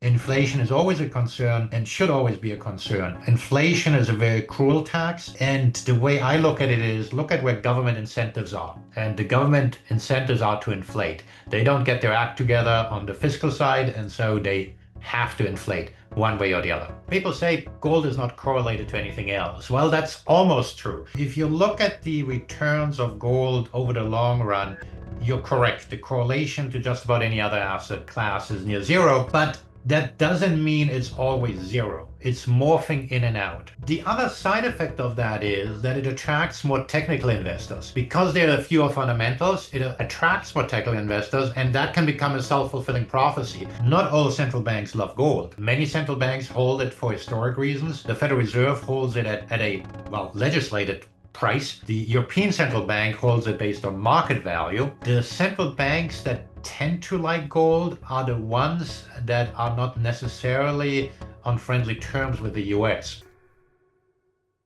Inflation is always a concern and should always be a concern. Inflation is a very cruel tax, and the way I look at it is look at where government incentives are. And the government incentives are to inflate. They don't get their act together on the fiscal side, and so they have to inflate one way or the other. People say gold is not correlated to anything else. Well, that's almost true. If you look at the returns of gold over the long run, you're correct. The correlation to just about any other asset class is near zero, but that doesn't mean it's always zero. It's morphing in and out. The other side effect of that is that it attracts more technical investors. Because there are fewer fundamentals, it attracts more technical investors, and that can become a self-fulfilling prophecy. Not all central banks love gold. Many central banks hold it for historic reasons. The Federal Reserve holds it at a, well, legislated price. The European Central Bank holds it based on market value. The central banks that tend to like gold are the ones that are not necessarily on friendly terms with the US.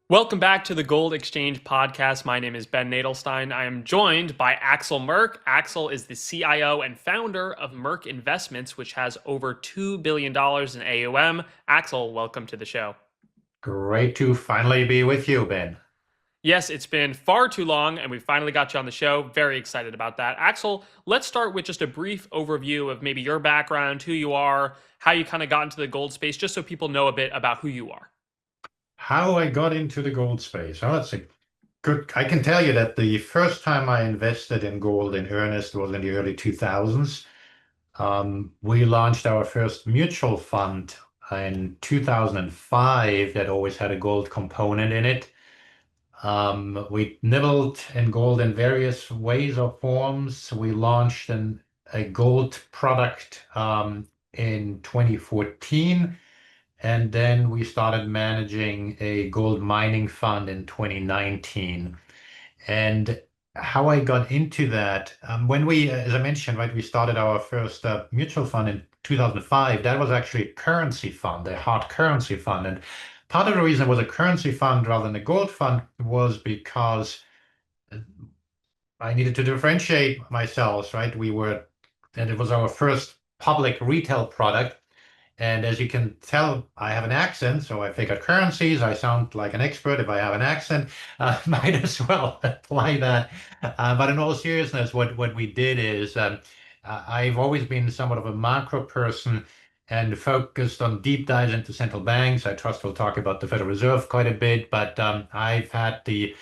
Welcome back to the Gold Exchange podcast. My name is Ben Nadelstein. I am joined by Axel Merk. Axel is the CIO and founder of Merk Investments, which has over $2 billion in AUM. Axel, welcome to the show. Great to finally be with you, Ben. Yes, it's been far too long, and we finally got you on the show. Very excited about that. Axel, let's start with just a brief overview of maybe your background, who you are, how you kind of got into the gold space, just so people know a bit about who you are. How I got into the gold space. Well, that's a good. I can tell you that the first time I invested in gold in earnest was in the early 2000s. We launched our first mutual fund in 2005 that always had a gold component in it. We nibbled in gold in various ways or forms. We launched a gold product in 2014, and then we started managing a gold mining fund in 2019. And how I got into that, when we, as I mentioned, right, we started our first mutual fund in 2005. That was actually a currency fund, a hard currency fund. And part of the reason it was a currency fund rather than a gold fund was because I needed to differentiate myself, right? And it was our first public retail product. And as you can tell, I have an accent, so I figured currencies, I sound like an expert if I have an accent, might as well apply that. But in all seriousness, what we did is I've always been somewhat of a macro person and focused on deep dives into central banks. I trust we'll talk about the Federal Reserve quite a bit, but I've had the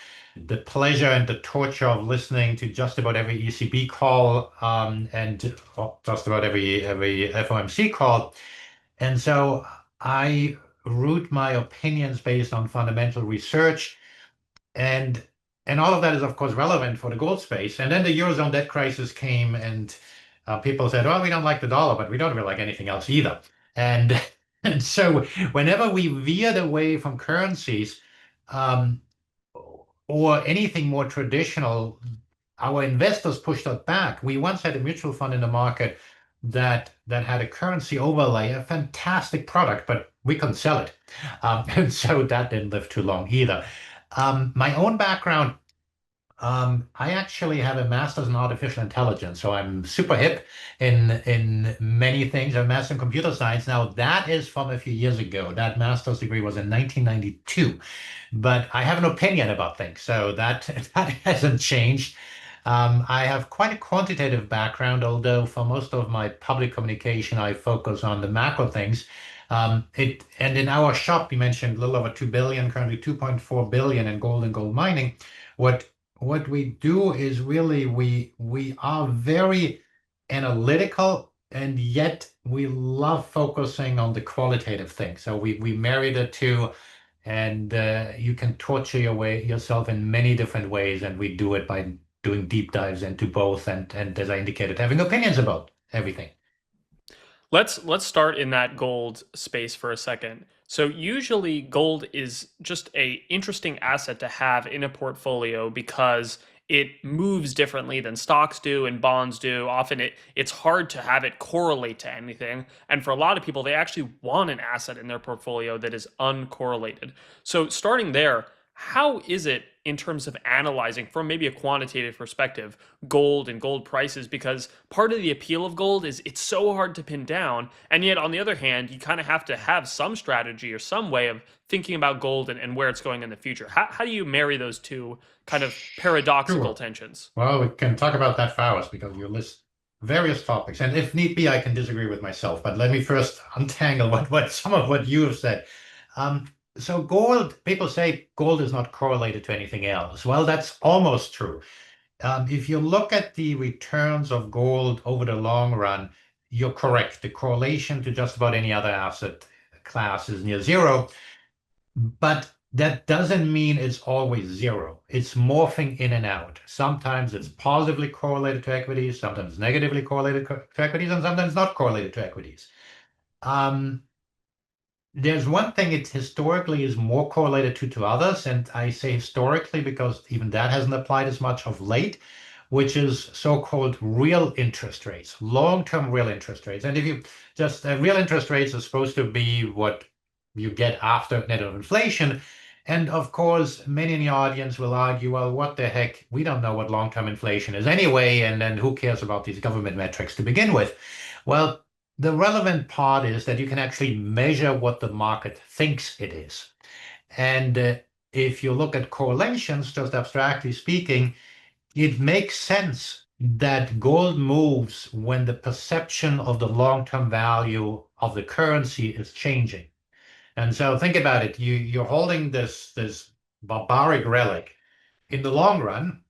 pleasure and the torture of listening to just about every ECB call and just about every FOMC call. And so I root my opinions based on fundamental research, and all of that is of course relevant for the gold space. And then the Eurozone debt crisis came, and people said, "Well, we don't like the dollar, but we don't really like anything else either." And and so whenever we veered away from currencies um, or anything more traditional, our investors pushed us back. We once had a mutual fund in the market that had a currency overlay, a fantastic product, but we couldn't sell it. And so that didn't live too long either. My own background, I actually have a master's in artificial intelligence, so I'm super hip in many things. I have a master in computer science. Now that is from a few years ago. That master's degree was in 1992, but I have an opinion about things, so that that hasn't changed. I have quite a quantitative background, although for most of my public communication, I focus on the macro things. And in our shop, you mentioned a little over 2 billion, currently 2.4 billion in gold and gold mining. What we do is really we are very analytical, and yet we love focusing on the qualitative thing. So we marry the two, and you can torture yourself in many different ways, and we do it by doing deep dives into both, and as I indicated, having opinions about everything. Let's start in that gold space for a second. So usually gold is just a interesting asset to have in a portfolio because it moves differently than stocks do and bonds do. Often it's hard to have it correlate to anything. And for a lot of people, they actually want an asset in their portfolio that is uncorrelated. So starting there, how is it in terms of analyzing from maybe a quantitative perspective gold and gold prices? Because part of the appeal of gold is it's so hard to pin down, and yet on the other hand you kind of have to have some strategy or some way of thinking about gold and where it's going in the future. How do you marry those two kind of paradoxical Sure. tensions? Well, we can talk about that for hours because you list various topics, and if need be, I can disagree with myself. But let me first untangle what some of what you have said. Um, so gold, people say gold is not correlated to anything else. Well, that's almost true. If you look at the returns of gold over the long run, you're correct. The correlation to just about any other asset class is near zero. But that doesn't mean it's always zero. It's morphing in and out. Sometimes it's positively correlated to equities, sometimes negatively correlated to equities, and sometimes not correlated to equities. Um, there's one thing it historically is more correlated to others, and I say historically because even that hasn't applied as much of late, which is so-called real interest rates, long-term real interest rates. And if you just real interest rates are supposed to be what you get after net of inflation. And of course, many in the audience will argue, well, what the heck? We don't know what long-term inflation is anyway, and then who cares about these government metrics to begin with? Well, the relevant part is that you can actually measure what the market thinks it is. And if you look at correlations, just abstractly speaking, it makes sense that gold moves when the perception of the long-term value of the currency is changing. And so think about it. You're holding this barbaric relic. In the long run,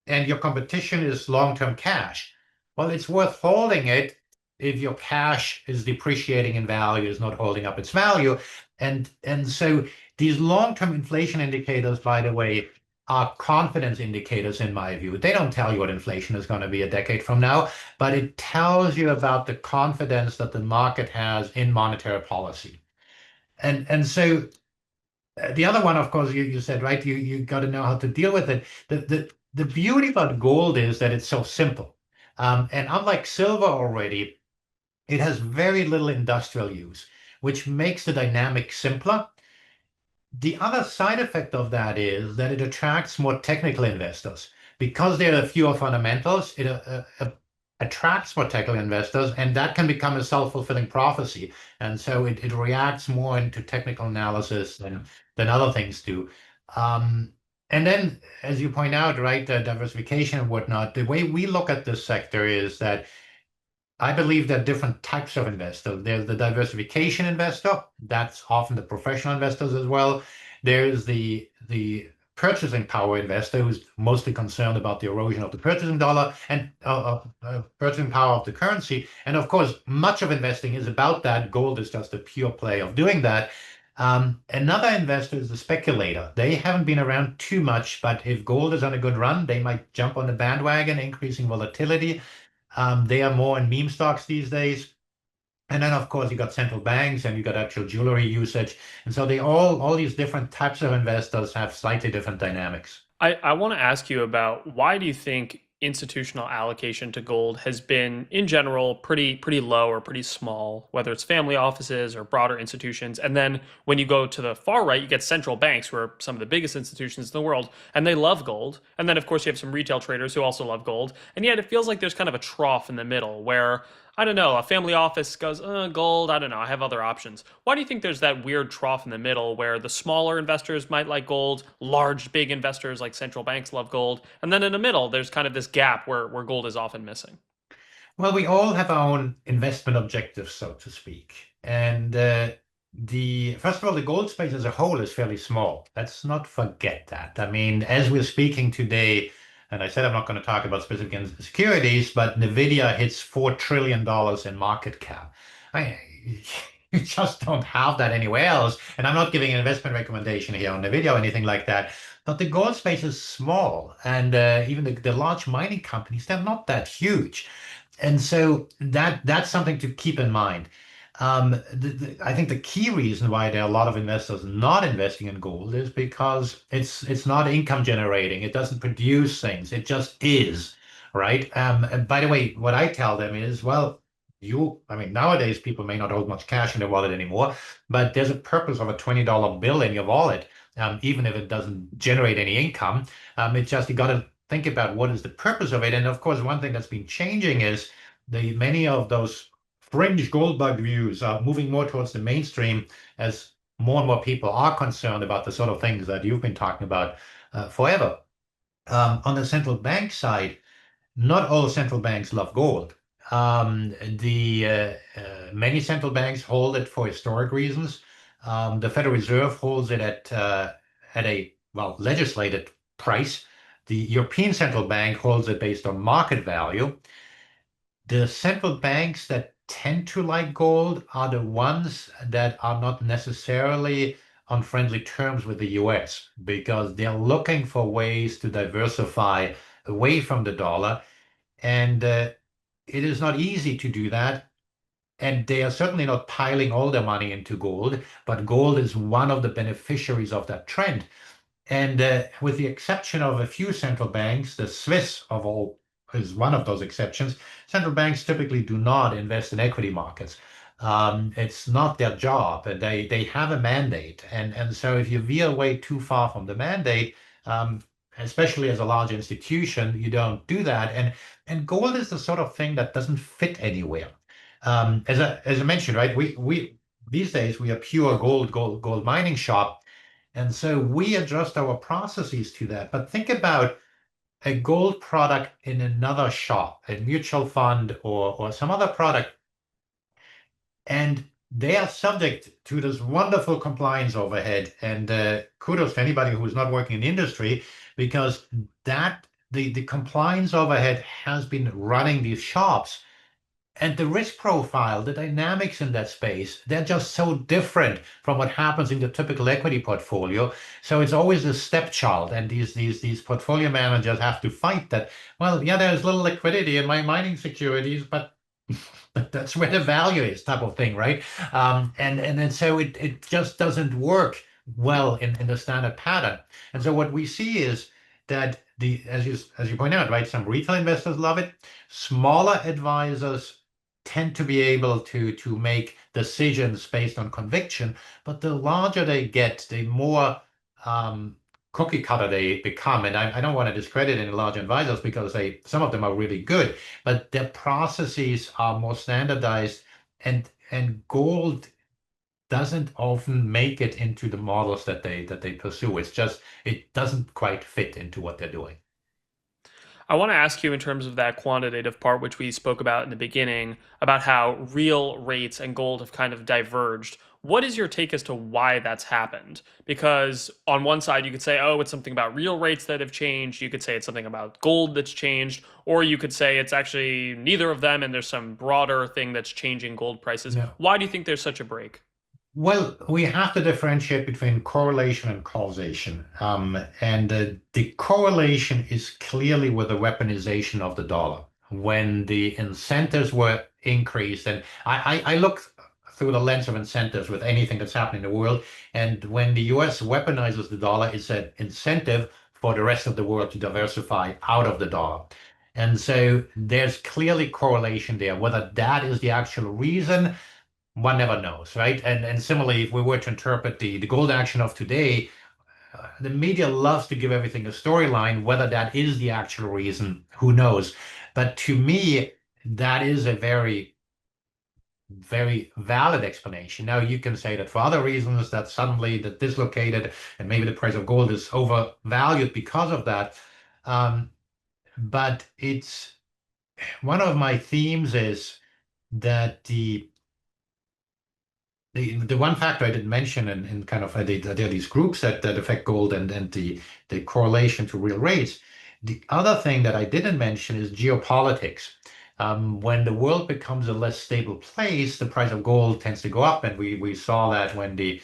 and your competition is long-term cash. Well, it's worth holding it if your cash is depreciating in value, is not holding up its value. And so these long-term inflation indicators, by the way, are confidence indicators in my view. They don't tell you what inflation is going to be a decade from now, but it tells you about the confidence that the market has in monetary policy. And so the other one, of course, you said, right, you got to know how to deal with it. The beauty about gold is that it's so simple. And unlike silver already, it has very little industrial use, which makes the dynamic simpler. The other side effect of that is that it attracts more technical investors. Because there are fewer fundamentals, it attracts more technical investors, and that can become a self-fulfilling prophecy. And so it reacts more into technical analysis than other things do. Um, and then, as you point out, right, diversification and whatnot, the way we look at this sector is that I believe there are different types of investors. There's the diversification investor. That's often the professional investors as well. There's the purchasing power investor who's mostly concerned about the erosion of the purchasing dollar and purchasing power of the currency. And of course, much of investing is about that. Gold is just a pure play of doing that. Another investor is the speculator. They haven't been around too much, but if gold is on a good run, they might jump on the bandwagon, increasing volatility. They are more in meme stocks these days. And then, of course, you got central banks and you got actual jewelry usage. And so they all these different types of investors have slightly different dynamics. I want to ask you about why do you think institutional allocation to gold has been in general pretty low or pretty small, whether it's family offices or broader institutions. And then when you go to the far right, you get central banks, who are some of the biggest institutions in the world, and they love gold. And then of course you have some retail traders who also love gold. And yet it feels like there's kind of a trough in the middle where I don't know, a family office goes, gold, I don't know, I have other options. Why do you think there's that weird trough in the middle where the smaller investors might like gold, large, big investors like central banks love gold, and then in the middle, there's kind of this gap where gold is often missing? Well, we all have our own investment objectives, so to speak. And the first of all, the gold space as a whole is fairly small. Let's not forget that. I mean, as we're speaking today, and I said I'm not going to talk about specific securities, but Nvidia hits $4 trillion in market cap. I, you just don't have that anywhere else. And I'm not giving an investment recommendation here on Nvidia or anything like that. But the gold space is small, and even the large mining companies, they're not that huge. And so that's something to keep in mind. I think the key reason why there are a lot of investors not investing in gold is because it's not income generating. It doesn't produce things. It just is, right? And by the way, what I tell them is, well, I mean, nowadays people may not hold much cash in their wallet anymore, but there's a purpose of a $20 bill in your wallet, even if it doesn't generate any income. It's just you got to think about what is the purpose of it. And of course, one thing that's been changing is the many of those fringe gold bug views are moving more towards the mainstream as more and more people are concerned about the sort of things that you've been talking about forever. On the central bank side, not all central banks love gold. The Many central banks hold it for historic reasons. The Federal Reserve holds it at a well legislated price. The European Central Bank holds it based on market value. The central banks that tend to like gold are the ones that are not necessarily on friendly terms with the US because they're looking for ways to diversify away from the dollar. And it is not easy to do that. And they are certainly not piling all their money into gold, but gold is one of the beneficiaries of that trend. And with the exception of a few central banks, the Swiss of all is one of those exceptions. Central banks typically do not invest in equity markets. It's not their job. They have a mandate, and so if you veer away too far from the mandate, um, especially as a large institution, you don't do that. And gold is the sort of thing that doesn't fit anywhere. As I mentioned, right? We these days we are pure gold mining shop. And so we adjust our processes to that. But think about a gold product in another shop, a mutual fund or some other product, and they are subject to this wonderful compliance overhead. And kudos to anybody who is not working in the industry, because the compliance overhead has been running these shops. And the risk profile, the dynamics in that space, they're just so different from what happens in the typical equity portfolio. So it's always a stepchild, and these portfolio managers have to fight that. Well, yeah, there's little liquidity in my mining securities, but that's where the value is, type of thing, right? And so it just doesn't work well in the standard pattern. And so what we see is that the as you point out, right, some retail investors love it. Smaller advisors tend to be able to make decisions based on conviction, but the larger they get, the more um, cookie cutter they become. And I don't want to discredit any large advisors because some of them are really good, but their processes are more standardized, and gold doesn't often make it into the models that they pursue. It's just it doesn't quite fit into what they're doing. I want to ask you in terms of that quantitative part, which we spoke about in the beginning, about how real rates and gold have kind of diverged. What is your take as to why that's happened? Because on one side, you could say, oh, it's something about real rates that have changed. You could say it's something about gold that's changed. Or you could say it's actually neither of them and there's some broader thing that's changing gold prices. Yeah. Why do you think there's such a break? Well, we have to differentiate between correlation and causation. And the correlation is clearly with the weaponization of the dollar. When the incentives were increased, and I look through the lens of incentives with anything that's happening in the world, and when the US weaponizes the dollar, it's an incentive for the rest of the world to diversify out of the dollar. And so there's clearly correlation there. Whether that is the actual reason, one never knows, right? And similarly, if we were to interpret the gold action of today, the media loves to give everything a storyline. Whether that is the actual reason, who knows? But to me, that is a very, very valid explanation. Now, you can say that for other reasons, that suddenly that dislocated and maybe the price of gold is overvalued because of that. Um, but it's one of my themes is that the one factor I didn't mention in kind of there are these groups that affect gold and the correlation to real rates. The other thing that I didn't mention is geopolitics. When the world becomes a less stable place, the price of gold tends to go up, and we saw that when the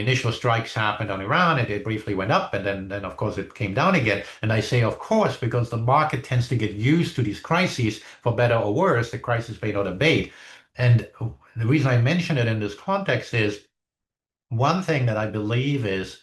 initial strikes happened on Iran, it briefly went up, and then of course it came down again. And I say of course because the market tends to get used to these crises, for better or worse. The crisis may not abate, and the reason I mention it in this context is one thing that I believe is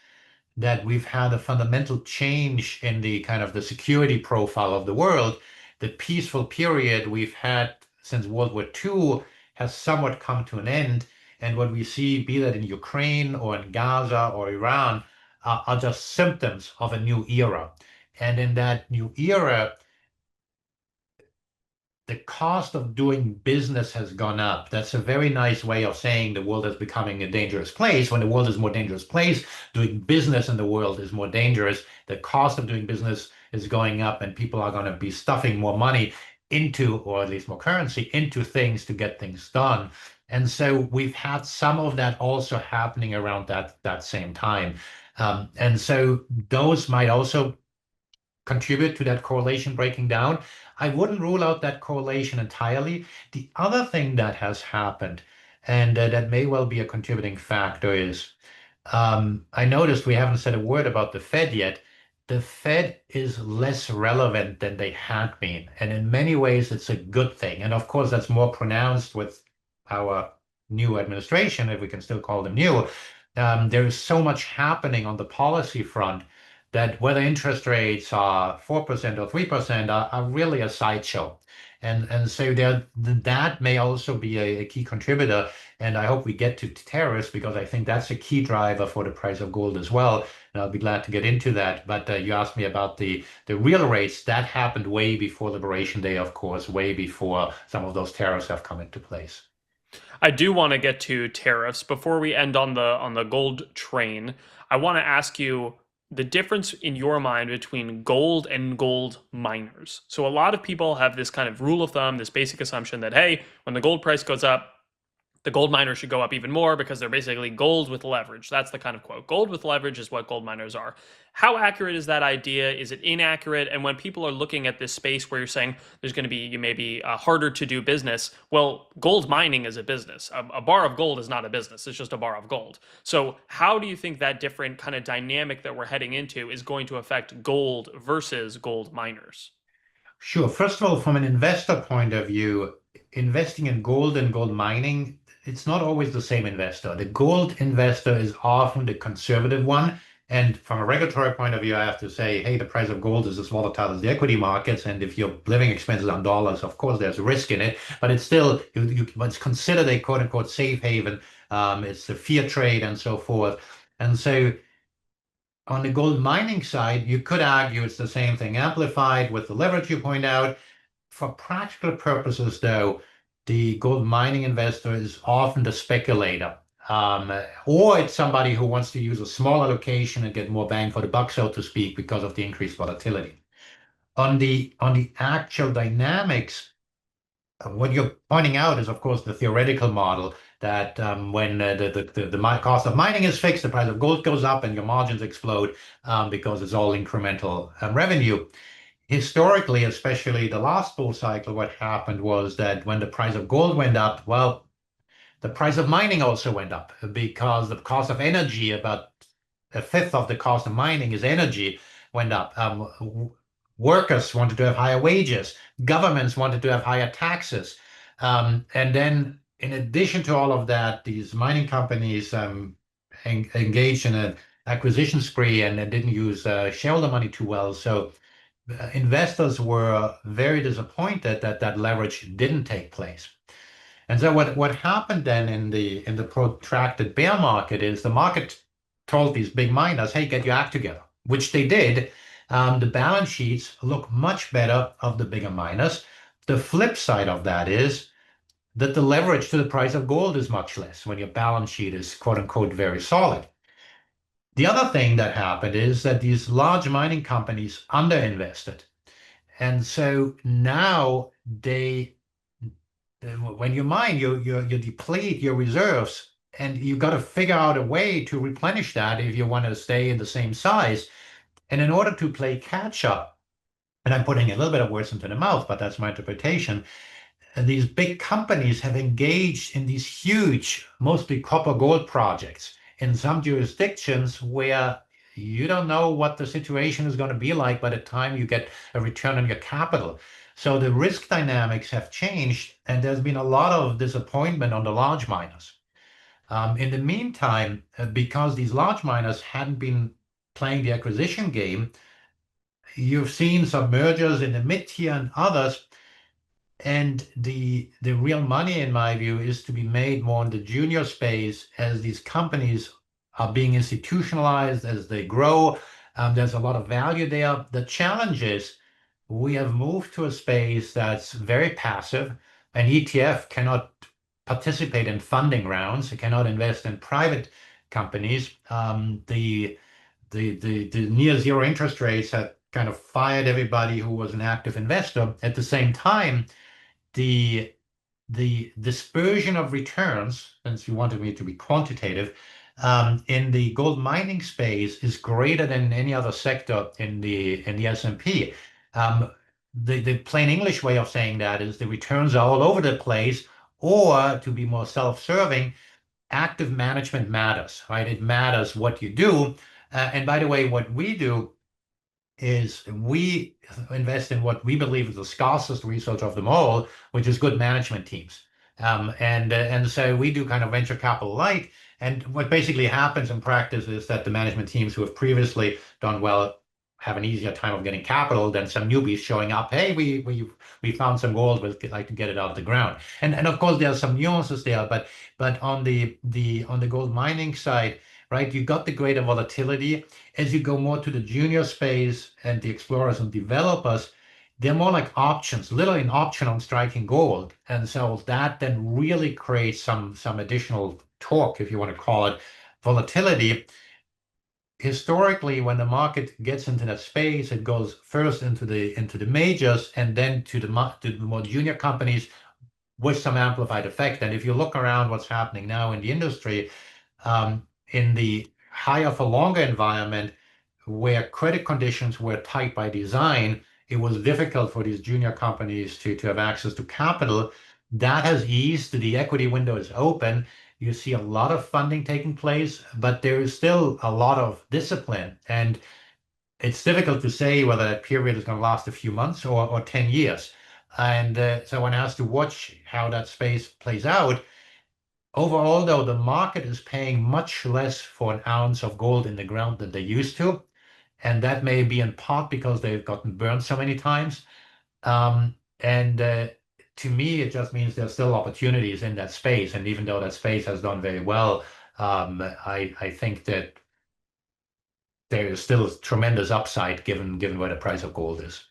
that we've had a fundamental change in the kind of the security profile of the world. The peaceful period, we've had since World War II has somewhat come to an end. And what we see, be that in Ukraine or in Gaza or Iran, are just symptoms of a new era. And in that new era, the cost of doing business has gone up. That's a very nice way of saying the world is becoming a dangerous place. When the world is a more dangerous place, doing business in the world is more dangerous. The cost of doing business is going up, and people are going to be stuffing more money into, or at least more currency, into things to get things done. And so we've had some of that also happening around that same time. And so those might also contribute to that correlation breaking down. I wouldn't rule out that correlation entirely. The other thing that has happened, and that may well be a contributing factor, is I noticed we haven't said a word about the Fed yet. The Fed is less relevant than they had been, and in many ways, it's a good thing. And of course, that's more pronounced with our new administration, if we can still call them new. There is so much happening on the policy front that whether interest rates are 4% or 3% are really a sideshow. And so that may also be a key contributor. And I hope we get to tariffs because I think that's a key driver for the price of gold as well. And I'll be glad to get into that. But you asked me about the real rates. That happened way before Liberation Day, of course, way before some of those tariffs have come into place. I do want to get to tariffs. Before we end on the gold train, I want to ask you the difference in your mind between gold and gold miners. So a lot of people have this kind of rule of thumb, this basic assumption that, hey, when the gold price goes up, the gold miners should go up even more because they're basically gold with leverage. That's the kind of quote. Gold with leverage is what gold miners are. How accurate is that idea? Is it inaccurate? And when people are looking at this space where you're saying there's going to be, you may be harder to do business, well, gold mining is a business. A bar of gold is not a business. It's just a bar of gold. So how do you think that different kind of dynamic that we're heading into is going to affect gold versus gold miners? Sure. First of all, from an investor point of view, investing in gold and gold mining, it's not always the same investor. The gold investor is often the conservative one. And from a regulatory point of view, I have to say, hey, the price of gold is as volatile as the equity markets. And if your living expenses are in dollars, of course, there's a risk in it. But it's still, it's considered a quote unquote safe haven. It's the fiat trade and so forth. And so on the gold mining side, you could argue it's the same thing amplified with the leverage you point out. For practical purposes, though, the gold mining investor is often the speculator, or it's somebody who wants to use a smaller location and get more bang for the buck, so to speak, because of the increased volatility. On the actual dynamics, what you're pointing out is, of course, the theoretical model that when the cost of mining is fixed, the price of gold goes up and your margins explode because it's all incremental revenue. Historically, especially the last bull cycle, what happened was that when the price of gold went up, well, the price of mining also went up because the cost of energy, about a fifth of the cost of mining is energy, went up. Workers wanted to have higher wages. Governments wanted to have higher taxes. And then, in addition to all of that, these mining companies engaged in an acquisition spree and didn't use shareholder money too well. So investors were very disappointed that that leverage didn't take place. And so what happened then in the protracted bear market is the market told these big miners, hey, get your act together, which they did. The balance sheets look much better of the bigger miners. The flip side of that is that the leverage to the price of gold is much less when your balance sheet is quote unquote very solid. The other thing that happened is that these large mining companies underinvested. And so now when you mine, you deplete your reserves, and you got to figure out a way to replenish that if you want to stay in the same size. And in order to play catch up, and I'm putting a little bit of words into the mouth, but that's my interpretation. And these big companies have engaged in these huge, mostly copper gold projects in some jurisdictions where you don't know what the situation is going to be like by the time you get a return on your capital. So the risk dynamics have changed, and there's been a lot of disappointment on the large miners. In the meantime, because these large miners hadn't been playing the acquisition game, you've seen some mergers in the mid-tier and others. And the real money, in my view, is to be made more in the junior space as these companies are being institutionalized, as they grow. There's a lot of value there. The challenge is we have moved to a space that's very passive. An ETF cannot participate in funding rounds. It cannot invest in private companies. The near zero interest rates have kind of fired everybody who was an active investor. At the same time, the the dispersion of returns, since you wanted me to be quantitative, in the gold mining space is greater than any other sector in the S&P. Um, the plain English way of saying that is the returns are all over the place, or to be more self-serving, active management matters, right? It matters what you do. And by the way, what we do is we invest in what we believe is the scarcest resource of them all, which is good management teams. And so we do kind of venture capital light. And what basically happens in practice is that the management teams who have previously done well have an easier time of getting capital than some newbies showing up. Hey, we found some gold. We'd like to get it out of the ground. And of course there are some nuances there, but on the gold mining side, right, you got the greater volatility. As you go more to the junior space and the explorers and developers, they're more like options, literally an option on striking gold. And so that then really creates some additional torque, if you want to call it, volatility. Historically, when the market gets into that space, it goes first into the majors and then to the more junior companies with some amplified effect. And if you look around what's happening now in the industry, in the higher for longer environment, where credit conditions were tight by design, it was difficult for these junior companies to have access to capital. That has eased. The equity window is open. You see a lot of funding taking place, but there is still a lot of discipline. And it's difficult to say whether that period is going to last a few months or 10 years. And so one has to watch how that space plays out. Overall, though, the market is paying much less for an ounce of gold in the ground than they used to. And that may be in part because they've gotten burned so many times. And to me, it just means there's still opportunities in that space. And even though that space has done very well, I think that there is still tremendous upside given where the price of gold is.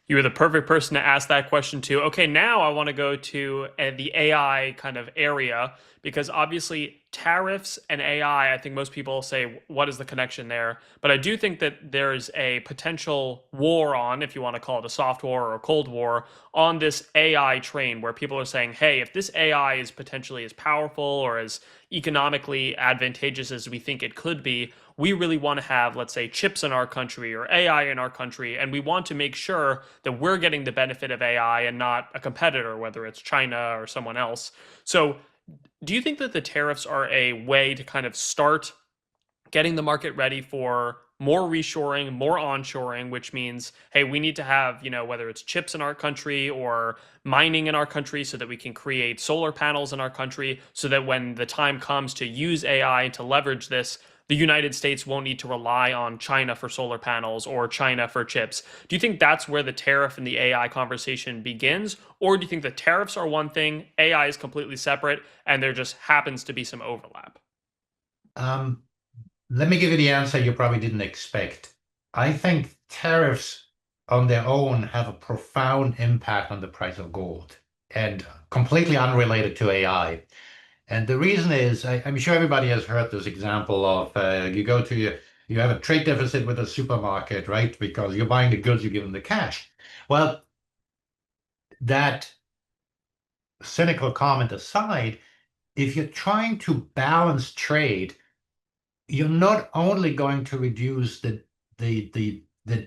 You were the perfect person to ask that question to. Okay, now I want to go to the AI kind of area because obviously tariffs and AI, I think most people say, what is the connection there? But I do think that there's a potential war on, if you want to call it a soft war or a cold war, on this AI train where people are saying, hey, if this AI is potentially as powerful or as economically advantageous as we think it could be, we really want to have, let's say, chips in our country or AI in our country, and we want to make sure that we're getting the benefit of AI and not a competitor, whether it's China or someone else. So, do you think that the tariffs are a way to kind of start getting the market ready for more reshoring, more onshoring, which means, hey, we need to have, whether it's chips in our country or mining in our country so that we can create solar panels in our country so that when the time comes to use AI and to leverage this, the United States won't need to rely on China for solar panels or China for chips. Do you think that's where the tariff and the AI conversation begins? Or do you think the tariffs are one thing, AI is completely separate, and there just happens to be some overlap? Um, Let me give you the answer you probably didn't expect. I think tariffs on their own have a profound impact on the price of gold and completely unrelated to AI. And the reason is, I'm sure everybody has heard this example of you have a trade deficit with a supermarket, right? Because you're buying the goods, you give them the cash. Well, that cynical comment aside, if you're trying to balance trade, you're not only going to reduce the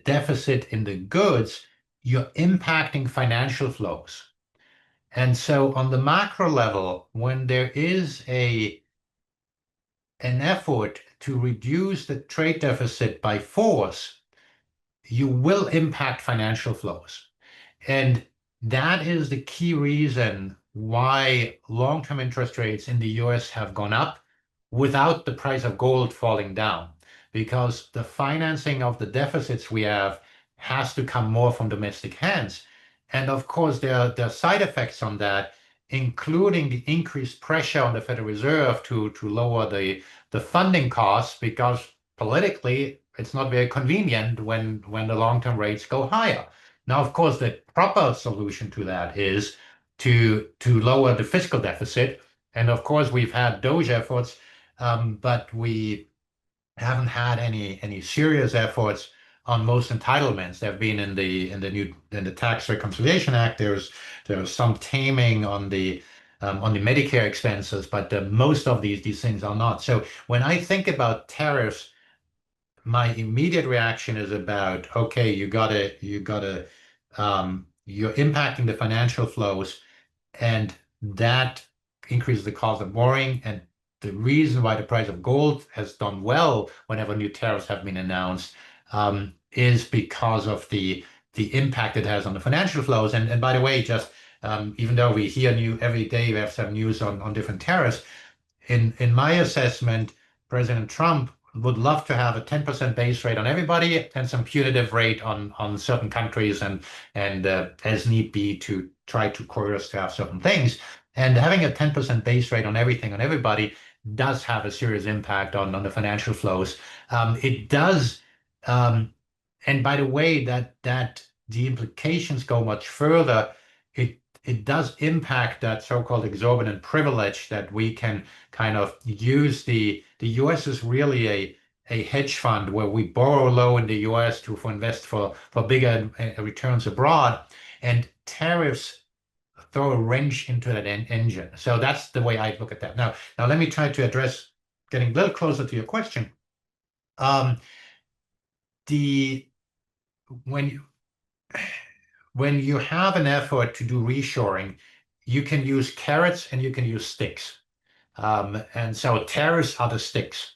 deficit in the goods, you're impacting financial flows. And so on the macro level, when there is an effort to reduce the trade deficit by force, you will impact financial flows. And that is the key reason why long-term interest rates in the US have gone up without the price of gold falling down, because the financing of the deficits we have has to come more from domestic hands. And of course, there are side effects on that, including the increased pressure on the Federal Reserve to lower the funding costs, because politically it's not very convenient when the long-term rates go higher. Now, of course, the proper solution to that is to lower the fiscal deficit. And of course, we've had those efforts, but we haven't had any serious efforts on most entitlements. There have been in the Tax Reconciliation Act. There's some taming on the Medicare expenses, but most of these things are not. So when I think about tariffs, my immediate reaction is about, okay, you're impacting the financial flows, and that increases the cost of borrowing. And the reason why the price of gold has done well whenever new tariffs have been announced, is because of the impact it has on the financial flows. And by the way, just even though we hear new every day, we have some news on different tariffs. In my assessment, President Trump would love to have a 10% base rate on everybody and some punitive rate on certain countries, and as need be, to try to coerce to have certain things. And having a 10% base rate on everything on everybody does have a serious impact on the financial flows. It does, and by the way, that the implications go much further. It does impact that so-called exorbitant privilege that we can kind of use. The US is really a hedge fund where we borrow low in the US to invest for bigger returns abroad, and tariffs throw a wrench into that engine. So that's the way I look at that. Now let me try to address, getting a little closer to your question. Um, the when you when you have an effort to do reshoring, you can use carrots and you can use sticks. And so tariffs are the sticks.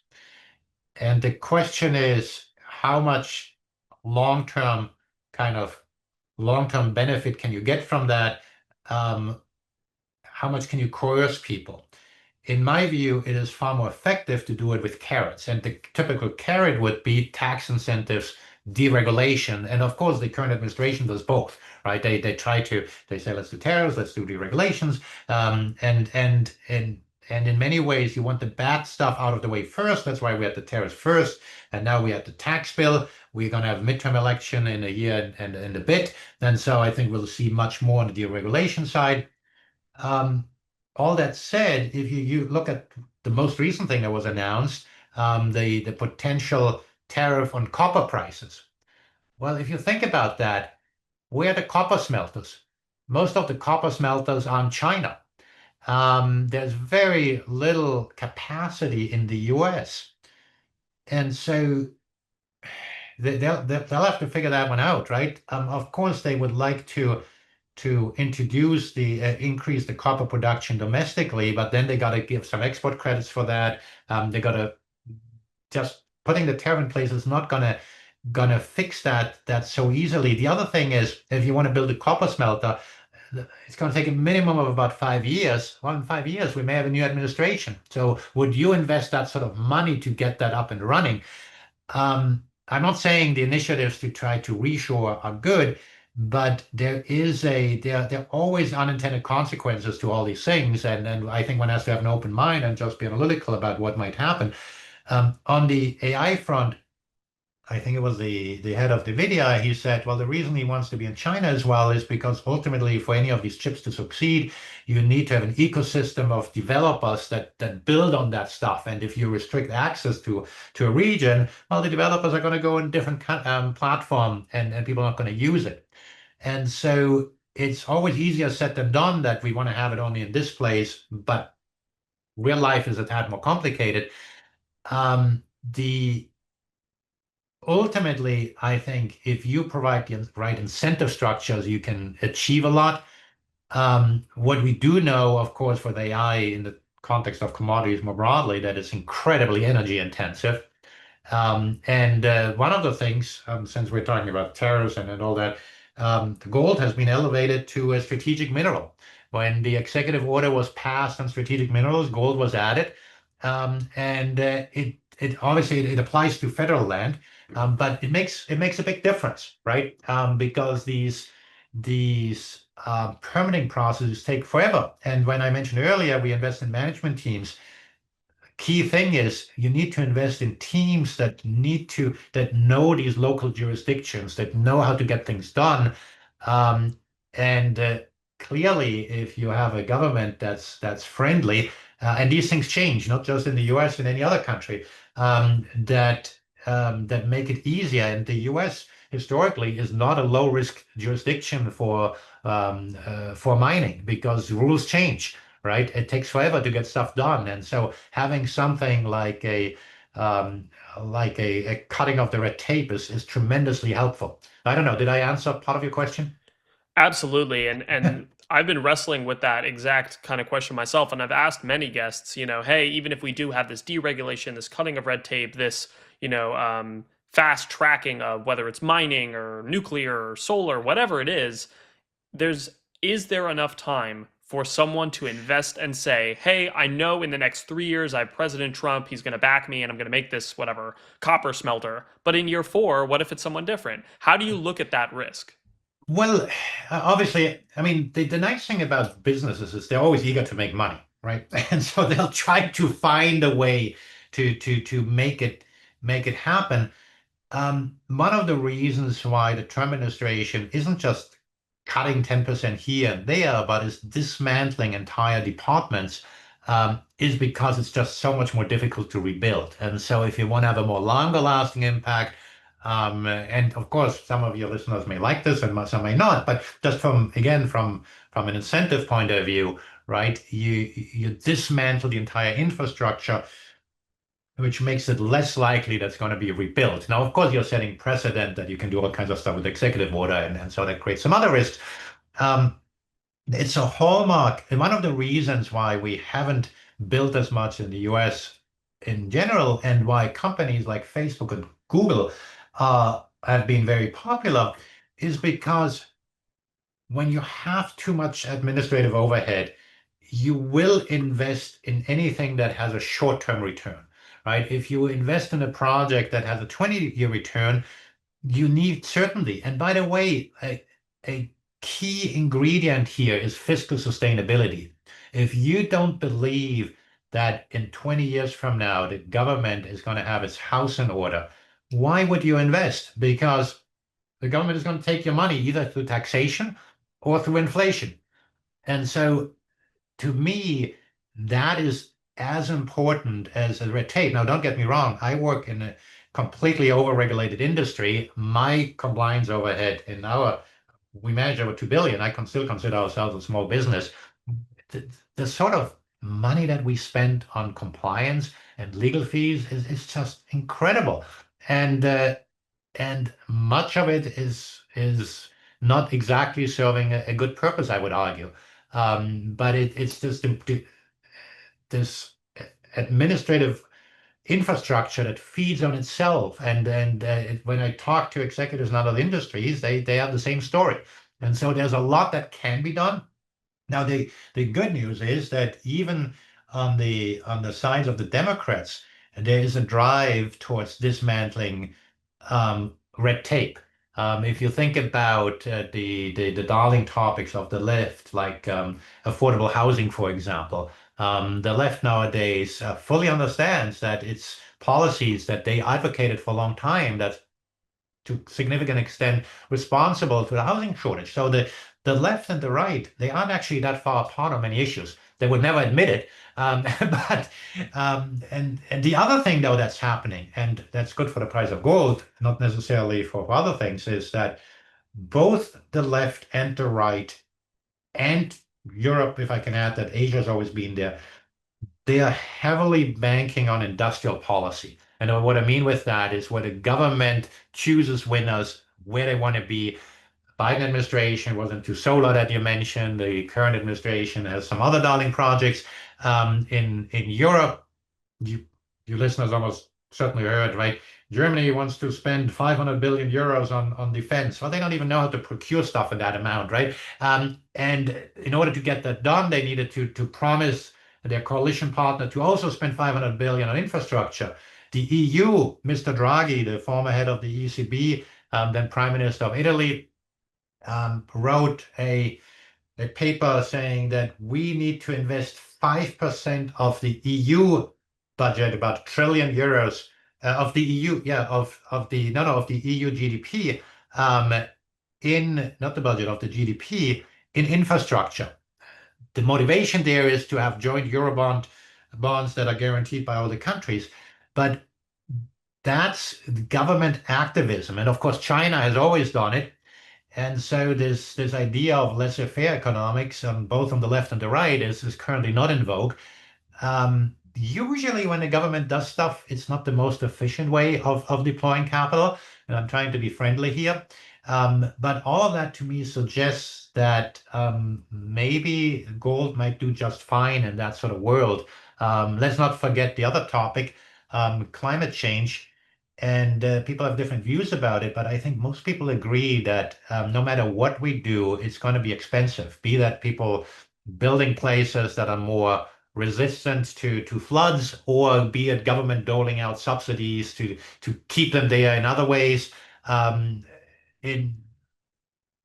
And the question is, how much long-term kind of long-term benefit can you get from that? Um, how much can you coerce people? In my view, it is far more effective to do it with carrots. And the typical carrot would be tax incentives, deregulation. And of course, the current administration does both, right? They say, let's do tariffs, let's do deregulations. And in many ways, you want the bad stuff out of the way first. That's why we had the tariffs first. And now we had the tax bill. We're going to have midterm election in a year and a bit. And so I think we'll see much more on the deregulation side. Um, all that said, if you look at the most recent thing that was announced, the potential tariff on copper prices. Well, if you think about that, where are the copper smelters? Most of the copper smelters are in China. There's very little capacity in the US. And so they'll have to figure that one out, right? Of course, they would like to introduce increase the copper production domestically, but then they got to give some export credits for that. They got to just putting the tariff in place is not gonna fix that so easily. The other thing is, if you want to build a copper smelter, it's going to take a minimum of about 5 years. Well, in 5 years, we may have a new administration. So would you invest that sort of money to get that up and running? I'm not saying the initiatives to try to reshore are good, but there are always unintended consequences to all these things, and I think one has to have an open mind and just be analytical about what might happen. On the AI front, I think it was the head of NVIDIA. He said, well, the reason he wants to be in China as well is because ultimately, for any of these chips to succeed, you need to have an ecosystem of developers that build on that stuff. And if you restrict access to a region, well, the developers are going to go in a different platform, and people are not going to use it. And so it's always easier said than done that we want to have it only in this place, but real life is a tad more complicated. The Ultimately, I think if you provide the right incentive structures, you can achieve a lot. What we do know, of course, for the AI in the context of commodities more broadly, that it's incredibly energy intensive. And one of the things, since we're talking about tariffs and all that, the gold has been elevated to a strategic mineral. When the executive order was passed on strategic minerals, gold was added. And it obviously it applies to federal land, but it makes a big difference, right? Because these permitting processes take forever. And when I mentioned earlier, we invest in management teams. Key thing is you need to invest in teams that know these local jurisdictions, that know how to get things done. Um, and clearly, if you have a government that's friendly, and these things change, not just in the US, in any other country, that make it easier. And the US historically is not a low risk jurisdiction for mining because rules change, right? It takes forever to get stuff done. And so having something um, like a cutting of the red tape is tremendously helpful. I don't know, did I answer part of your question? Absolutely. And I've been wrestling with that exact kind of question myself. And I've asked many guests, hey, even if we do have this deregulation, this cutting of red tape, this, fast tracking of whether it's mining or nuclear or solar, whatever it there's is there enough time for someone to invest and say, hey, I know in the next 3 years I have President Trump, he's going to back me and I'm going to make this whatever copper smelter. But in year 4, what if it's someone different? How do you look at that risk? Well, obviously, I mean, the nice thing about businesses is they're always eager to make money, right? And so they'll try to find a way to make it happen. One of the reasons why the Trump administration isn't just cutting 10% here and there, but is dismantling entire departments, is because it's just so much more difficult to rebuild. And so if you want to have a more longer lasting impact, and of course, some of your listeners may like this and some may not, but just from an incentive point of view, right? You dismantle the entire infrastructure, which makes it less likely that's going to be rebuilt. Now, of course, you're setting precedent that you can do all kinds of stuff with executive order, and so that creates some other risks. Um, it's a hallmark, and one of the reasons why we haven't built as much in the US in general, and why companies like Facebook and Google have been very popular, is because when you have too much administrative overhead, you will invest in anything that has a short-term return, right? If you invest in a project that has a 20-year return, you need certainty. And by the way, a key ingredient here is fiscal sustainability. If you don't believe that in 20 years from now, the government is going to have its house in order, why would you invest? Because the government is going to take your money either through taxation or through inflation. And so to me, that is as important as the red tape. Now, don't get me wrong, I work in a completely overregulated industry. My compliance overhead we manage over 2 billion. I can still consider ourselves a small business. The sort of money that we spend on compliance and legal fees is just incredible. And and much of it is not exactly serving a good purpose, I would argue. But it's just this administrative infrastructure that feeds on itself. And when I talk to executives in other industries, they have the same story. And so there's a lot that can be done. Now, the good news is that even on the sides of the Democrats, there is a drive towards dismantling red tape. If you think about the darling topics of the left, like affordable housing, for example, the left nowadays fully understands that it's policies that they advocated for a long time that to significant extent responsible for the housing shortage. So the left and the right, they aren't actually that far apart on many issues. They would never admit it. But and the other thing though that's happening, and that's good for the price of gold, not necessarily for other things, is that both the left and the right and Europe, if I can add that Asia's always been there, they are heavily banking on industrial policy. And what I mean with that is where the government chooses winners, where they want to be. Biden administration was into solar that you mentioned. The current administration has some other darling projects. In Europe, you your listeners almost certainly heard, right? Germany wants to spend 500 billion euros on defense. Well, they don't even know how to procure stuff in that amount, right? And in order to get that done, they needed to promise their coalition partner to also spend 500 billion on infrastructure. The EU, Mr. Draghi, the former head of the ECB, then Prime Minister of Italy, wrote a paper saying that we need to invest 5% of the EU budget, about €1 trillion, of the EU, yeah, of the no no of the EU GDP, um, in not the budget of the GDP in infrastructure. The motivation there is to have joint Eurobond bonds that are guaranteed by all the countries, but that's government activism, and of course China has always done it. And so this idea of laissez-faire economics, both on the left and the right, is currently not in vogue. Usually, when the government does stuff, it's not the most efficient way of deploying capital. And I'm trying to be friendly here. But all of that to me suggests that maybe gold might do just fine in that sort of world. Let's not forget the other topic, climate change. And people have different views about it, but I think most people agree that no matter what we do, it's going to be expensive. Be that people building places that are more resistant to floods, or be it government doling out subsidies to keep them there in other ways. Um, it,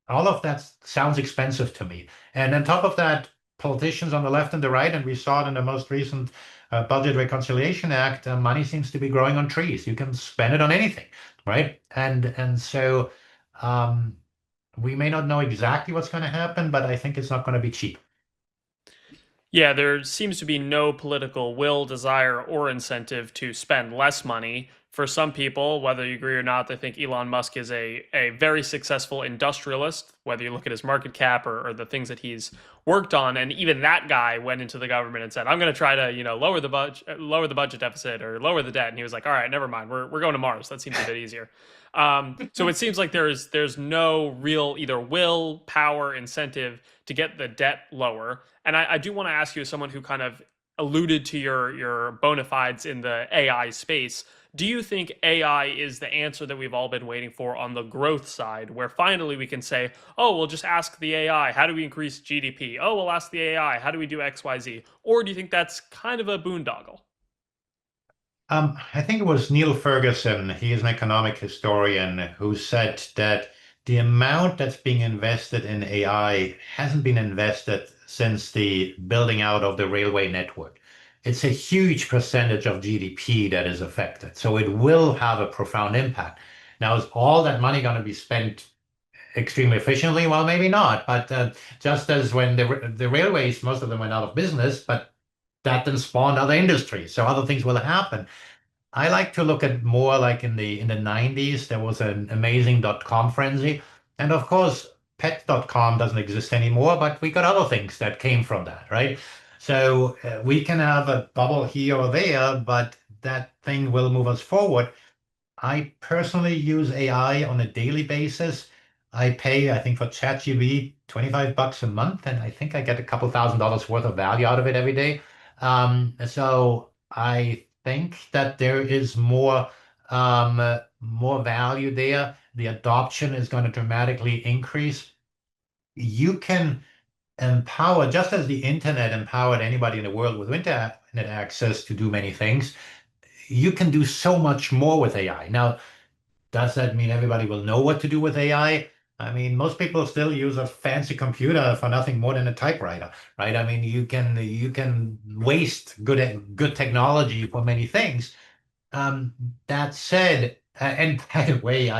all of that sounds expensive to me. And on top of that, politicians on the left and the right, and we saw it in the most recent Budget Reconciliation Act, money seems to be growing on trees. You can spend it on anything, right? And so um, we may not know exactly what's going to happen, but I think it's not going to be cheap. Yeah, there seems to be no political will, desire, or incentive to spend less money. For some people, whether you agree or not, they think Elon Musk is a very successful industrialist, whether you look at his market cap or the things that he's worked on. And even that guy went into the government and said, I'm going to try to, lower the budget deficit or lower the debt. And he was like, all right, never mind. We're going to Mars. That seems a bit easier. So it seems like there's no real either will, power, incentive to get the debt lower. And I do want to ask you, as someone who kind of alluded to your bona fides in the AI space, do you think AI is the answer that we've all been waiting for on the growth side, where finally we can say, oh, we'll just ask the AI, how do we increase GDP? Oh, we'll ask the AI, how do we do XYZ? Or do you think that's kind of a boondoggle? I think it was Neil Ferguson, he is an economic historian, who said that the amount that's being invested in AI hasn't been invested since the building out of the railway network. It's a huge percentage of GDP that is affected. So it will have a profound impact. Now, is all that money going to be spent extremely efficiently? Well, maybe not. But just as when the railways, most of them went out of business, but that then spawned other industries. So other things will happen. I like to look at more like in the 90s, there was an amazing .com frenzy. And of course, pet.com doesn't exist anymore, but we got other things that came from that, right? So we can have a bubble here or there, but that thing will move us forward. I personally use AI on a daily basis. I pay, I think, for ChatGPT $25 a month, and I think I get a couple $1,000s worth of value out of it every day. So I think that there is more value there. The adoption is going to dramatically increase. You can empower, just as the internet empowered anybody in the world with internet access to do many things, you can do so much more with AI. Now, does that mean everybody will know what to do with AI? I mean, most people still use a fancy computer for nothing more than a typewriter, right? I mean, you can waste good technology for many things. That said, and by the way,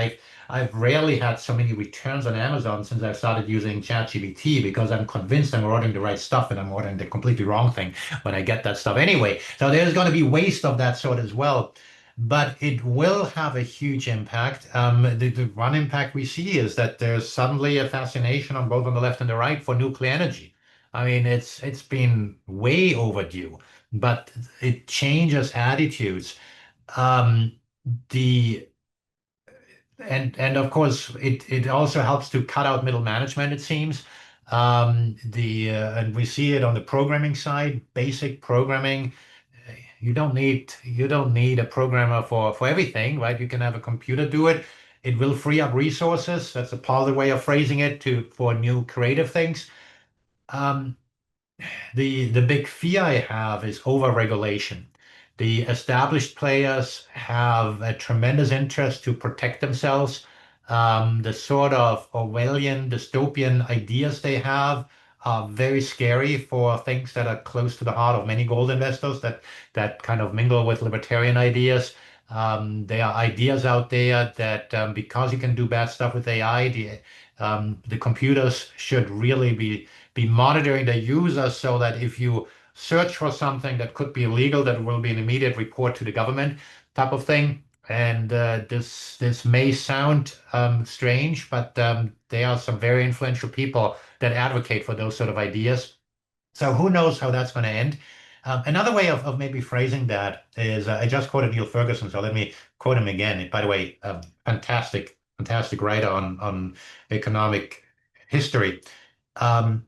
I've rarely had so many returns on Amazon since I've started using ChatGPT, because I'm convinced I'm ordering the right stuff and I'm ordering the completely wrong thing when I get that stuff anyway. So there's going to be waste of that sort as well. But it will have a huge impact. The one impact we see is that there's suddenly a fascination on both on the left and the right for nuclear energy. I mean, it's been way overdue, but it changes attitudes. Um, the and of course it also helps to cut out middle management, it seems. The And we see it on the programming side, basic programming. You don't need a programmer for everything, right? You can have a computer do it. It will free up resources. That's a positive way of phrasing it to for new creative things. Um, the big fear I have is overregulation. The established players have a tremendous interest to protect themselves. The sort of Orwellian dystopian ideas they have are very scary for things that are close to the heart of many gold investors that kind of mingle with libertarian ideas. There are ideas out there that because you can do bad stuff with AI, the computers should really be monitoring the users so that if you search for something that could be illegal, that will be an immediate report to the government type of thing. And this may sound strange, but there are some very influential people that advocate for those sort of ideas. So who knows how that's going to end? Another way of maybe phrasing that is I just quoted Neil Ferguson, so let me quote him again. By the way, fantastic writer on economic history. Um,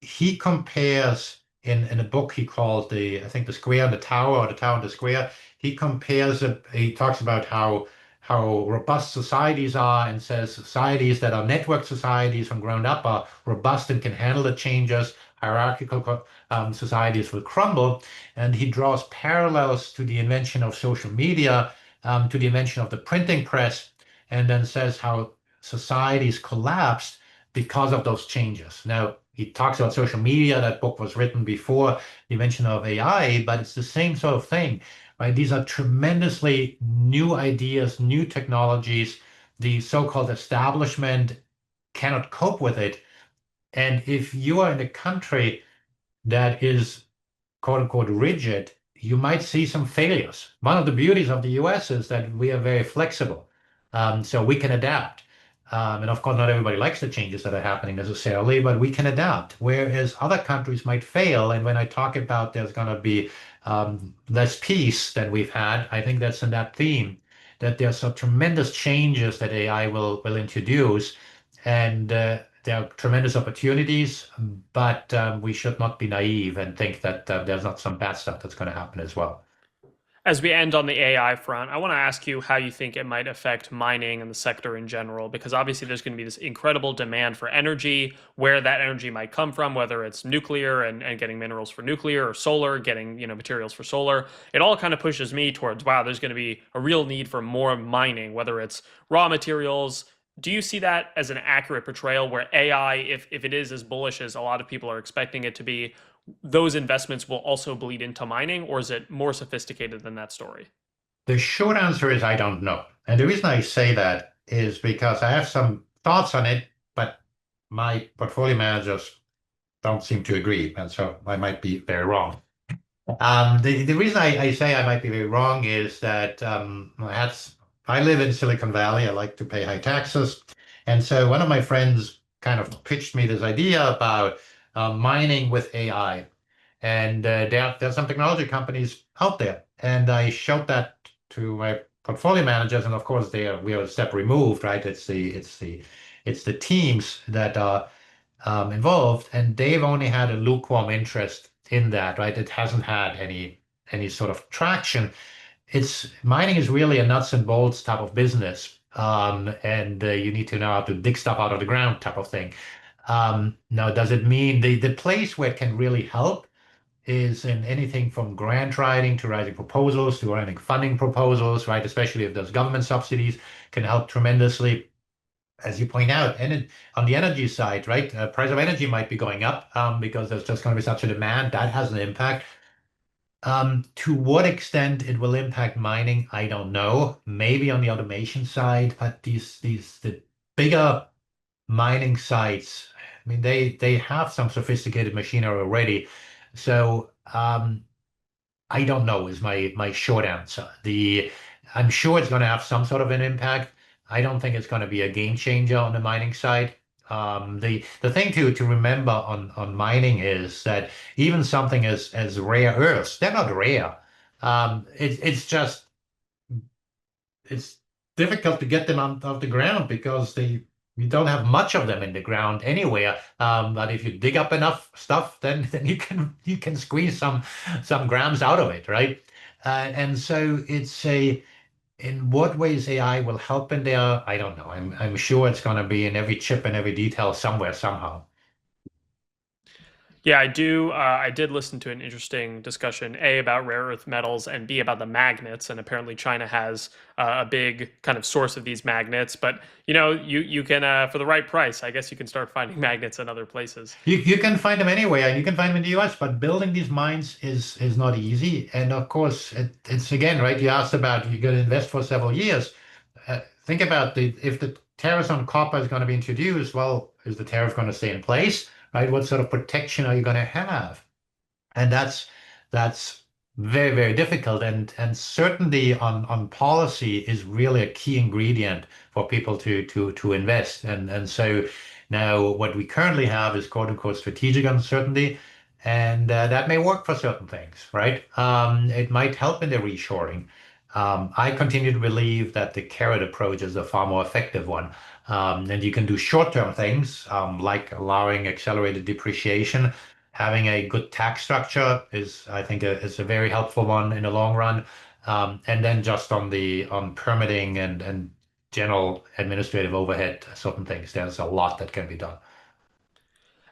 he compares in a book he called I think the Square and the Tower, or the Tower and the Square. He compares it. He talks about how robust societies are, and says societies that are network societies from ground up are robust and can handle the changes. Hierarchical societies will crumble, and he draws parallels to the invention of social media, to the invention of the printing press, and then says how societies collapsed because of those changes. Now, he talks about social media. That book was written before the invention of AI, but it's the same sort of thing, right? These are tremendously new ideas, new technologies. The so-called establishment cannot cope with it. And if you are in a country that is quote unquote rigid, you might see some failures. One of the beauties of the US is that we are very flexible, so we can adapt. And of course, not everybody likes the changes that are happening necessarily, but we can adapt. Whereas other countries might fail. And when I talk about there's going to be less peace than we've had, I think that's in that theme that there's some tremendous changes that AI will introduce. And there are tremendous opportunities, but we should not be naive and think that there's not some bad stuff that's going to happen as well. As we end on the AI front, I want to ask you how you think it might affect mining and the sector in general, because obviously there's going to be this incredible demand for energy, where that energy might come from, whether it's nuclear and getting minerals for nuclear, or solar, getting, materials for solar. It all kind of pushes me towards, wow, there's going to be a real need for more mining, whether it's raw materials. Do you see that as an accurate portrayal where AI, if it is as bullish as a lot of people are expecting it to be, those investments will also bleed into mining, or is it more sophisticated than that story? The short answer is I don't know. And the reason I say that is because I have some thoughts on it, but my portfolio managers don't seem to agree. And so I might be very wrong. The reason I say I might be very wrong is that I live in Silicon Valley. I like to pay high taxes. And so one of my friends kind of pitched me this idea about mining with AI. And there's some technology companies out there. And I showed that to my portfolio managers. And of course, we are a step removed, right? It's the teams that are involved, and they've only had a lukewarm interest in that, right? It hasn't had any sort of traction. It's mining is really a nuts and bolts type of business, and you need to know how to dig stuff out of the ground type of thing. Now, does it mean the place where it can really help is in anything from grant writing to writing proposals to writing funding proposals, right? Especially if there's government subsidies, can help tremendously, as you point out. And on the energy side, right, price of energy might be going up because there's just going to be such a demand that has an impact. To what extent it will impact mining, I don't know. Maybe on the automation side, but the bigger mining sites, I mean, they have some sophisticated machinery already. So I don't know is my short answer. I'm sure it's going to have some sort of an impact. I don't think it's going to be a game changer on the mining side. The thing to remember on mining is that even something as rare earths, they're not rare. It's just it's difficult to get them out of the ground because you don't have much of them in the ground anywhere. But if you dig up enough stuff, then you can squeeze some grams out of it, right? And so in what ways AI will help in there, I don't know. I'm sure it's going to be in every chip and every detail somewhere somehow. Yeah, I do. I did listen to an interesting discussion, A, about rare earth metals, and B, about the magnets. And apparently, China has a big kind of source of these magnets. But you can for the right price, I guess you can start finding magnets in other places. You can find them anywhere, and you can find them in the US, but building these mines is not easy. And of course, it's again, right? You asked about you're going to invest for several years. Think about the if the tariffs on copper is going to be introduced, well, is the tariff going to stay in place, right? What sort of protection are you going to have? And that's very, very difficult. And certainty on policy is really a key ingredient for people to invest. And so now what we currently have is quote unquote strategic uncertainty. And that may work for certain things, right? It might help in the reshoring. I continue to believe that the carrot approach is a far more effective one. And you can do short-term things like allowing accelerated depreciation. Having a good tax structure is, I think, is a very helpful one in the long run. And then just on permitting and general administrative overhead, certain things, there's a lot that can be done.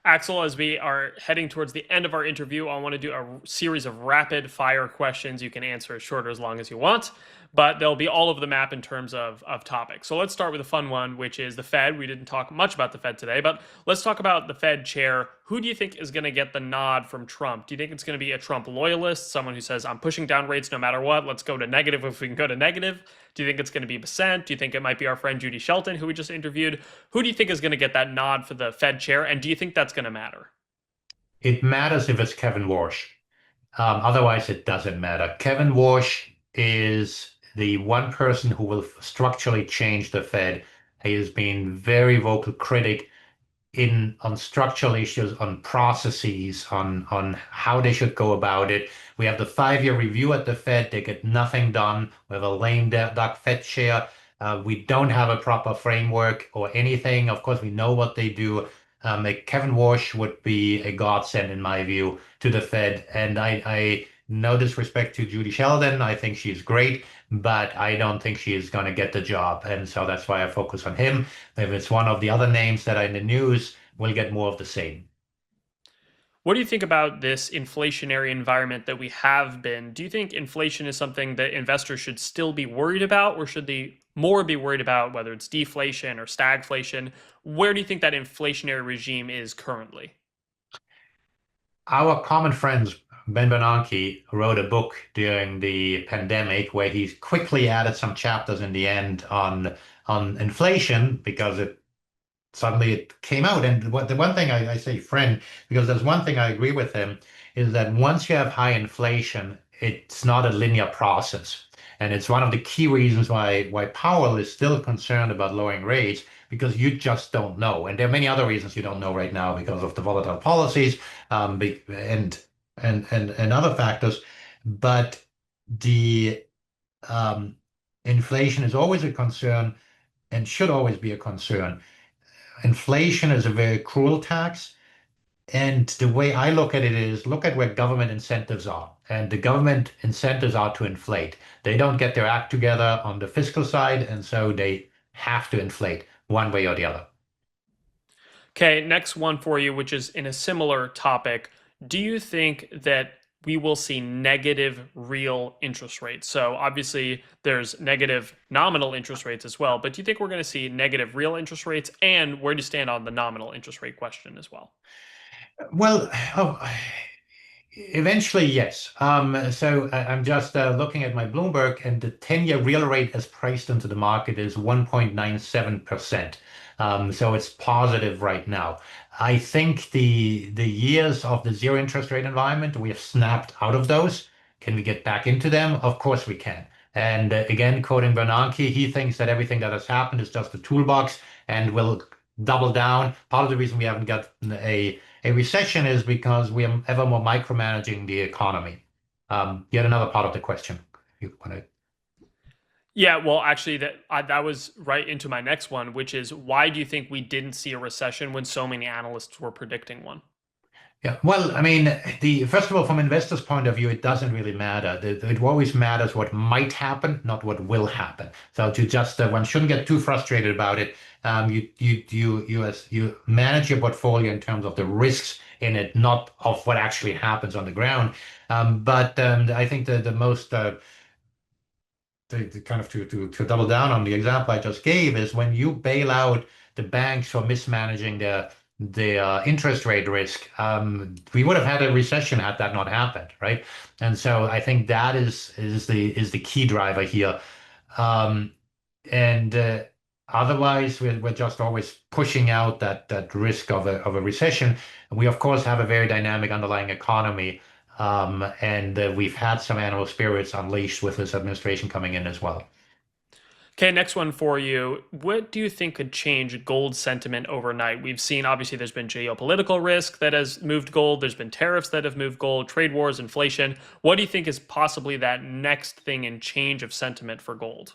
Axel, as we are heading towards the end of our interview, I want to do a series of rapid fire questions. You can answer as short or as long as you want, but they'll be all over the map in terms of topics. So let's start with a fun one, which is the Fed. We didn't talk much about the Fed today, but let's talk about the Fed chair. Who do you think is going to get the nod from Trump? Do you think it's going to be a Trump loyalist, someone who says, I'm pushing down rates no matter what, let's go to negative if we can go to negative? Do you think it's going to be Besant? Do you think it might be our friend Judy Shelton, who we just interviewed? Who do you think is going to get that nod for the Fed chair? And do you think that's going to matter? It matters if it's Kevin Warsh. Otherwise, it doesn't matter. Kevin Warsh is the one person who will structurally change the Fed. He has been very vocal critic in on structural issues, on processes, on how they should go about it. We have the 5-year review at the Fed. They get nothing done. We have a lame duck Fed chair. We don't have a proper framework or anything. Of course, we know what they do. Kevin Warsh would be a godsend, in my view, to the Fed. And I no disrespect to Judy Sheldon. I think she's great, but I don't think she is going to get the job. And so that's why I focus on him. If it's one of the other names that are in the news, we'll get more of the same. What do you think about this inflationary environment that we have been? Do you think inflation is something that investors should still be worried about, or should they more be worried about whether it's deflation or stagflation? Where do you think that inflationary regime is currently? Our common friend Ben Bernanke wrote a book during the pandemic where he quickly added some chapters in the end on inflation because it suddenly it came out. And the one thing I say friend, because there's one thing I agree with him, is that once you have high inflation, it's not a linear process. And it's one of the key reasons why Powell is still concerned about lowering rates, because you just don't know. And there are many other reasons you don't know right now because of the volatile policies and other factors. But the inflation is always a concern and should always be a concern. Inflation is a very cruel tax. And the way I look at it is look at where government incentives are. And the government incentives are to inflate. They don't get their act together on the fiscal side, and so they have to inflate one way or the other. Okay, next one for you, which is in a similar topic. Do you think that we will see negative real interest rates? So obviously there's negative nominal interest rates as well, but do you think we're going to see negative real interest rates? And where do you stand on the nominal interest rate question as well? Well, eventually, yes. So I'm just looking at my Bloomberg, and the 10-year real rate as priced into the market is 1.97%. So it's positive right now. I think the years of the zero interest rate environment, we have snapped out of those. Can we get back into them? Of course we can. And again, quoting Bernanke, he thinks that everything that has happened is just a toolbox and will double down. Part of the reason we haven't got a recession is because we are ever more micromanaging the economy. Yet another part of the question. You want to Yeah, well, actually, that was right into my next one, which is why do you think we didn't see a recession when so many analysts were predicting one? Yeah, well, I mean, the first of all, from investors' point of view, it doesn't really matter. It always matters what might happen, not what will happen. So to just one shouldn't get too frustrated about it. You manage your portfolio in terms of the risks in it, not of what actually happens on the ground. But I think the most to kind of to double down on the example I just gave is when you bail out the banks for mismanaging the interest rate risk, we would have had a recession had that not happened, right? And so I think that is the key driver here. Um, and otherwise, we're just always pushing out that risk of a recession. We of course have a very dynamic underlying economy, and we've had some animal spirits unleashed with this administration coming in as well. Okay, next one for you. What do you think could change gold sentiment overnight? We've seen obviously there's been geopolitical risk that has moved gold, there's been tariffs that have moved gold, trade wars, inflation. What do you think is possibly that next thing in change of sentiment for gold?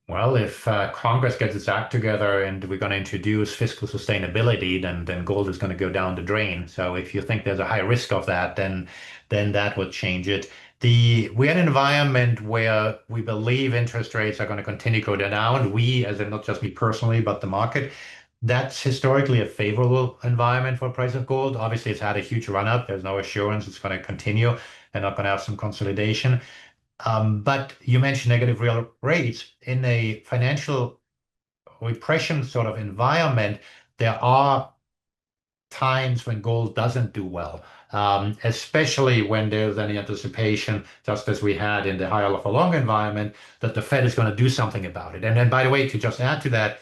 Well, if Congress gets its act together and we're going to introduce fiscal sustainability, then gold is going to go down the drain. So if you think there's a high risk of that, then that would change it. We're in an environment where we believe interest rates are going to continue to go down. We, as in not just me personally, but the market, that's historically a favorable environment for the price of gold. Obviously, it's had a huge run up. There's no assurance it's going to continue. They're not going to have some consolidation. But you mentioned negative real rates. In a financial repression sort of environment, there are times when gold doesn't do well, especially when there's any anticipation, just as we had in the higher for longer environment, that the Fed is going to do something about it. And then, by the way, to just add to that,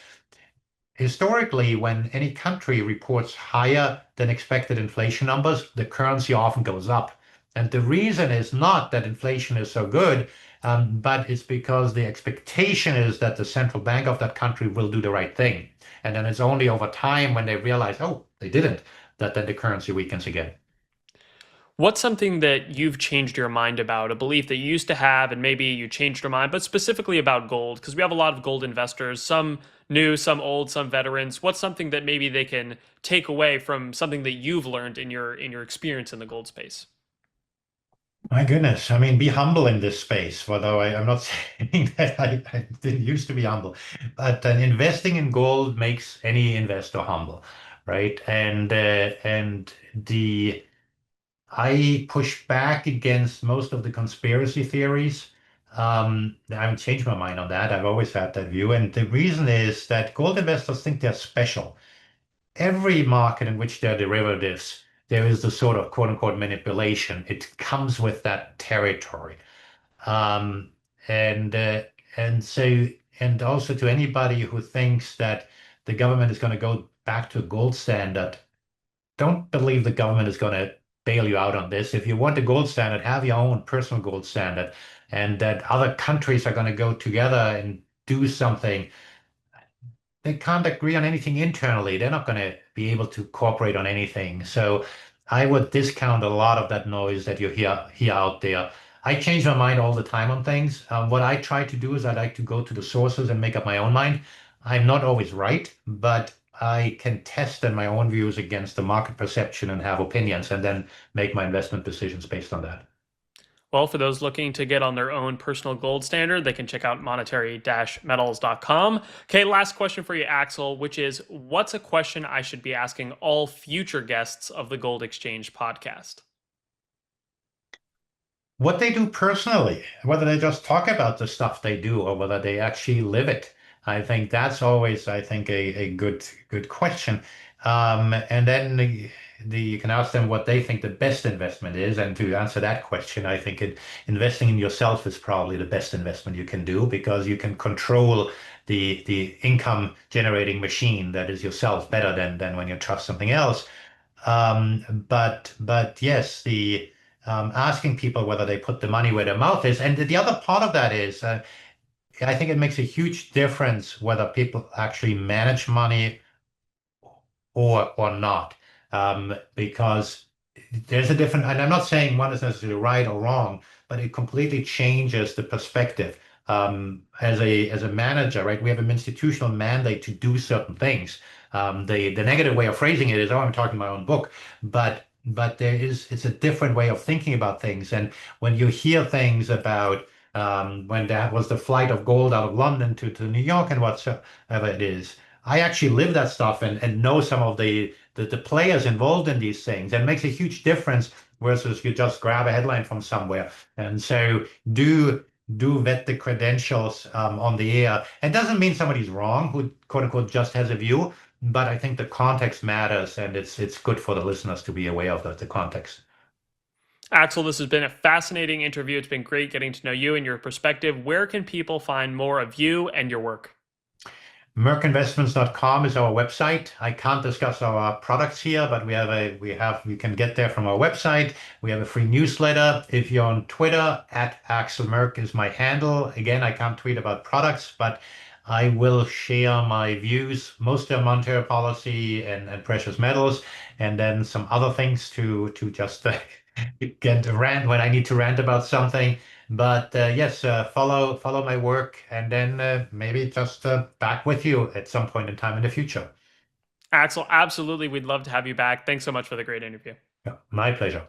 historically, when any country reports higher than expected inflation numbers, the currency often goes up. And the reason is not that inflation is so good, but it's because the expectation is that the central bank of that country will do the right thing. And then it's only over time when they realize, oh, they didn't, that then the currency weakens again. What's something that you've changed your mind about, a belief that you used to have, and maybe you changed your mind, but specifically about gold? Because we have a lot of gold investors, some new, some old, some veterans. What's something that maybe they can take away from something that you've learned in your experience in the gold space? My goodness. I mean, be humble in this space, although I'm not saying that I didn't used to be humble, but investing in gold makes any investor humble, right? And I push back against most of the conspiracy theories. I haven't changed my mind on that. I've always had that view. And the reason is that gold investors think they're special. Every market in which there are derivatives, there is the sort of quote unquote manipulation. It comes with that territory. Um, and uh, and so and also to anybody who thinks that the government is going to go back to a gold standard, don't believe the government is going to bail you out on this. If you want a gold standard, have your own personal gold standard, and that other countries are going to go together and do something. They can't agree on anything internally. They're not going to be able to cooperate on anything. So I would discount a lot of that noise that you hear out there. I change my mind all the time on things. What I try to do is I like to go to the sources and make up my own mind. I'm not always right, but I can test my own views against the market perception and have opinions, and then make my investment decisions based on that. Well, for those looking to get on their own personal gold standard, they can check out monetary-metals.com. Okay, last question for you, Axel, which is what's a question I should be asking all future guests of the Gold Exchange podcast? What they do personally, whether they just talk about the stuff they do or whether they actually live it. I think that's always, I think, a good question. And then you can ask them what they think the best investment is. And to answer that question, I think investing in yourself is probably the best investment you can do because you can control the income generating machine that is yourself better than when you trust something else. But yes, the asking people whether they put the money where their mouth is. And the other part of that is, I think it makes a huge difference whether people actually manage money or not, because there's a different, and I'm not saying one is necessarily right or wrong, but it completely changes the perspective. As a manager, right, we have an institutional mandate to do certain things. The negative way of phrasing it is, oh, I'm talking my own book, but it's a different way of thinking about things. And when you hear things about when that was the flight of gold out of London to New York and whatsoever it is, I actually live that stuff and know some of the players involved in these things. And it makes a huge difference versus you just grab a headline from somewhere. And so do vet the credentials on the air. It doesn't mean somebody's wrong who quote unquote just has a view, but I think the context matters, and it's good for the listeners to be aware of the context. Axel, this has been a fascinating interview. It's been great getting to know you and your perspective. Where can people find more of you and your work? Merkinvestments.com is our website. I can't discuss our products here, but you can get there from our website. We have a free newsletter. If you're on Twitter, at Axel Merk is my handle. Again, I can't tweet about products, but I will share my views, mostly on monetary policy and precious metals, and then some other things to just get a rant when I need to rant about something. But yes, follow my work, and then maybe just back with you at some point in time in the future. Axel, absolutely. We'd love to have you back. Thanks so much for the great interview. Yeah, my pleasure.